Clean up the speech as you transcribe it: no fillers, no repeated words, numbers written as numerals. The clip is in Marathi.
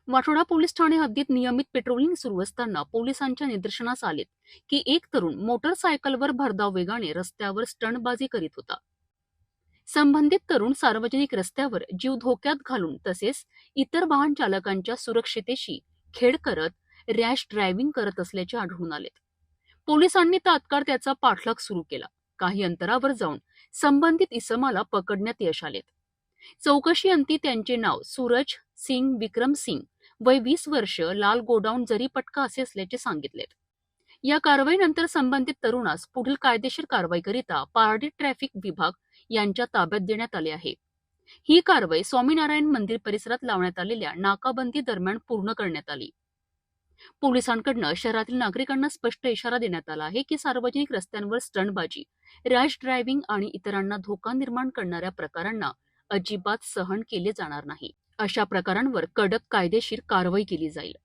वाठोडा पोलीस ठाणे हद्दीत नियमित पेट्रोलिंग सुरू असताना पोलिसांच्या निदर्शनास आलेत की एक तरुण मोटरसायकलवर भरधाव वेगाने रस्त्यावर स्टंटबाजी करीत होता. संबंधित तरुण सार्वजनिक रस्त्यावर जीव धोक्यात घालून तसेच इतर वाहन चालकांच्या सुरक्षितेशी खेळ करत रॅश ड्रायव्हिंग करत असल्याचे आढळून आलेत. पोलिसांनी तात्काळ त्याचा पाठलाग सुरू केला. काही अंतरावर जाऊन संबंधित इसमाला पकडण्यात यश आलेत. चौकशी अंती त्यांचे नाव सूरज सिंग विक्रम सिंग, वय 20 वर्ष, लाल गोडाऊन जरीपटका असे असल्याचे सांगितलेत. या कारवाईनंतर संबंधित तरुणास पुढील कायदेशीर कारवाईकरिता पारडी ट्रॅफिक विभाग यांच्या ताब्यात देण्यात आले आहे. ही कारवाई स्वामीनारायण मंदिर परिसरात लावण्यात आलेल्या नाकाबंदी दरम्यान पूर्ण करण्यात आली. पोलिसांकडून शहरातील नागरिकांना स्पष्ट इशारा देण्यात आला आहे की सार्वजनिक रस्त्यांवर स्टंटबाजी, रॅश ड्रायव्हिंग आणि इतरांना धोका निर्माण करणाऱ्या प्रकारांना अजिबात सहन केले जाणार नाही. अशा प्रकारांवर कडक कायदेशीर कारवाई केली जाईल.